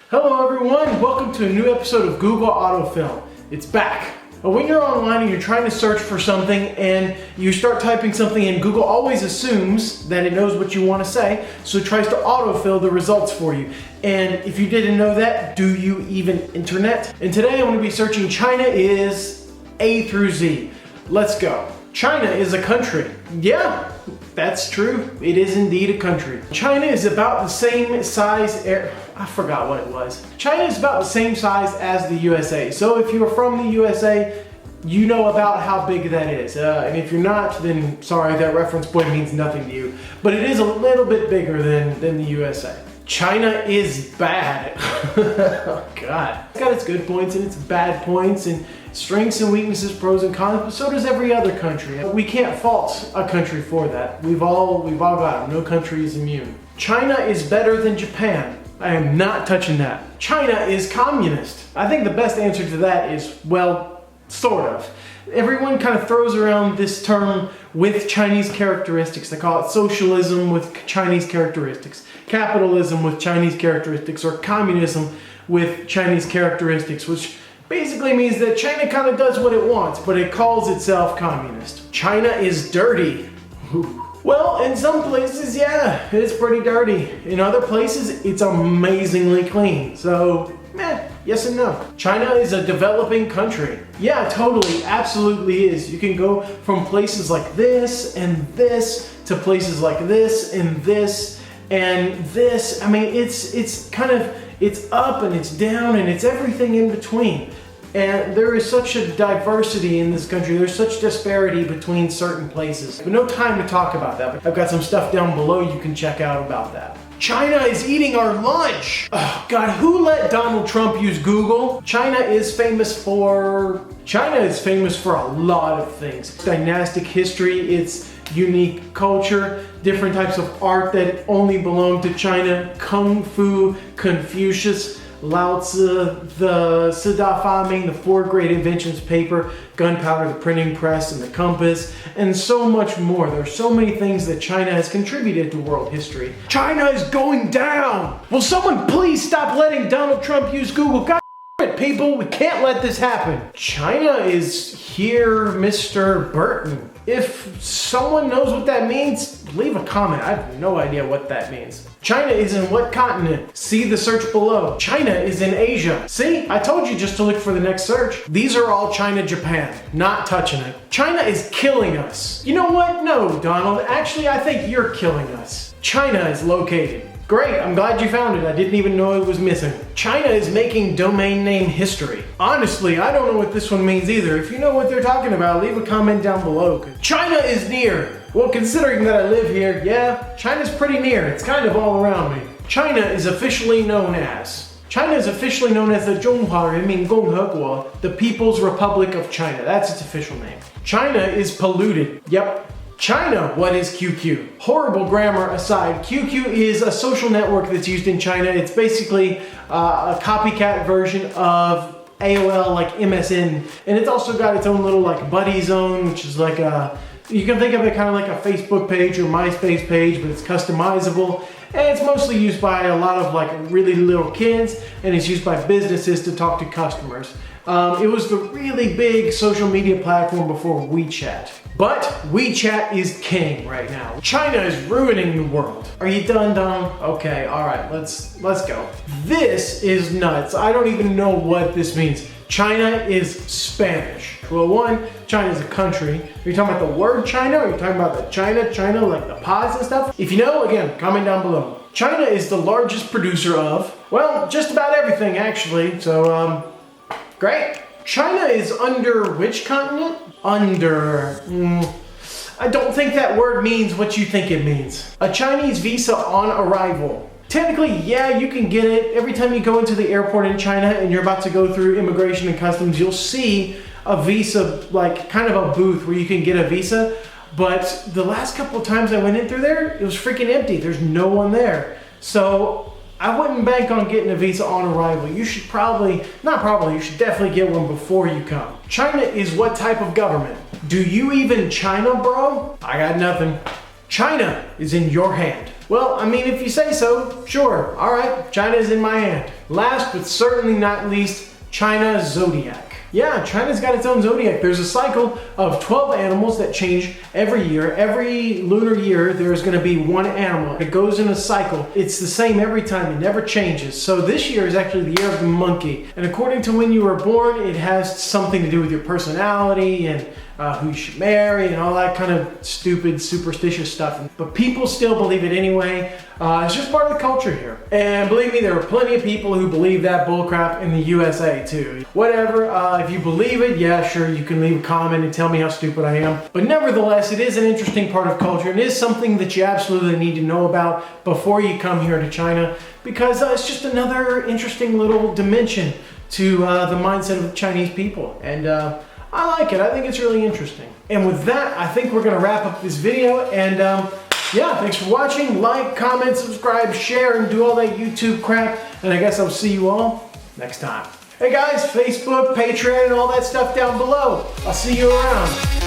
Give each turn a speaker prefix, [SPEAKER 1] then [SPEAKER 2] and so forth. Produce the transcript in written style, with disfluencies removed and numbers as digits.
[SPEAKER 1] Hello everyone, welcome to a new episode of Google Autofill. It's back. When you're online and you're trying to search for something and you start typing something in, Google always assumes that it knows what you want to say, so it tries to autofill the results for you. And if you didn't know that, do you even internet? And today I'm going to be searching China is A through Z. Let's go. China is a country. Yeah, that's true. It is indeed a country. China is about the same size, I forgot what it was. China is about the same size as the USA. So if you're from the USA, you know about how big that is. And if you're not, then sorry, that reference point means nothing to you. But it is a little bit bigger than the USA. China is bad. Oh God. It's got its good points and its bad points and strengths and weaknesses, pros and cons, but so does every other country. We can't fault a country for that. We've all got them. No country is immune. China is better than Japan. I am not touching that. China is communist. I think the best answer to that is, well, sort of. Everyone kind of throws around this term with Chinese characteristics. They call it socialism with Chinese characteristics, capitalism with Chinese characteristics, or communism with Chinese characteristics, which basically means that China kind of does what it wants, but it calls itself communist. China is dirty. Ooh. Well, in some places, yeah, it's pretty dirty. In other places, it's amazingly clean. So, yes and no. China is a developing country. Yeah, totally, absolutely is. You can go from places like this and this to places like this and this and this. I mean, it's kind of, it's up and it's down and it's everything in between. And there is such a diversity in this country. There's such disparity between certain places. But no time to talk about that. But I've got some stuff down below you can check out about that. China is eating our lunch. Oh God, who let Donald Trump use Google? China is famous for a lot of things. Dynastic history, its unique culture, different types of art that only belong to China, Kung Fu, Confucius, Lao Tzu, the Sida Faming, the 4 great inventions, paper, gunpowder, the printing press, and the compass, and so much more. There are so many things that China has contributed to world history. China is going down! Will someone please stop letting Donald Trump use Google? God damn it, people, we can't let this happen. China is here, Mr. Burton. If someone knows what that means, leave a comment. I have no idea what that means. China is in what continent? See the search below. China is in Asia. See? I told you just to look for the next search. These are all China, Japan. Not touching it. China is killing us. You know what? No, Donald. Actually, I think you're killing us. China is located. Great, I'm glad you found it. I didn't even know it was missing. China is making domain name history. Honestly, I don't know what this one means either. If you know what they're talking about, leave a comment down below. China is near. Well, considering that I live here, yeah, China's pretty near. It's kind of all around me. China is officially known as the Zhonghua Renmin Gongheguo, the People's Republic of China. That's its official name. China is polluted. Yep. China, what is QQ? Horrible grammar aside, QQ is a social network that's used in China. It's basically a copycat version of AOL, like MSN, and it's also got its own little like buddy zone, which is like you can think of it kind of like a Facebook page or MySpace page, but it's customizable. And it's mostly used by a lot of like really little kids, and it's used by businesses to talk to customers. It was the really big social media platform before WeChat. But WeChat is king right now. China is ruining the world. Are you done, Dom? Okay, all right, let's go. This is nuts. I don't even know what this means. China is Spanish. Well, one, China is a country. Are you talking about the word China? Or are you talking about the China, like the pods and stuff? If you know, again, comment down below. China is the largest producer of, well, just about everything actually. So, great. China is under which continent? I don't think that word means what you think it means. A Chinese visa on arrival. Technically, yeah, you can get it. Every time you go into the airport in China and you're about to go through immigration and customs, you'll see a visa, like kind of a booth where you can get a visa. But the last couple of times I went in through there, it was freaking empty. There's no one there. So I wouldn't bank on getting a visa on arrival. You should you should definitely get one before you come. China is what type of government? Do you even China, bro? I got nothing. China is in your hand. Well, I mean, if you say so, sure. All right, China is in my hand. Last but certainly not least, China's Zodiac. Yeah, China's got its own zodiac. There's a cycle of 12 animals that change every year. Every lunar year, there's going to be one animal. It goes in a cycle. It's the same every time. It never changes. So this year is actually the year of the monkey. And according to when you were born, it has something to do with your personality and who you should marry and all that kind of stupid, superstitious stuff. But people still believe it anyway. It's just part of the culture here. And believe me, there are plenty of people who believe that bullcrap in the USA too. Whatever, if you believe it, yeah, sure, you can leave a comment and tell me how stupid I am. But nevertheless, it is an interesting part of culture. It is something that you absolutely need to know about before you come here to China, because it's just another interesting little dimension to the mindset of the Chinese people. And I like it. I think it's really interesting. And with that, I think we're going to wrap up this video. And yeah, thanks for watching. Like, comment, subscribe, share, and do all that YouTube crap. And I guess I'll see you all next time. Hey guys, Facebook, Patreon, and all that stuff down below. I'll see you around.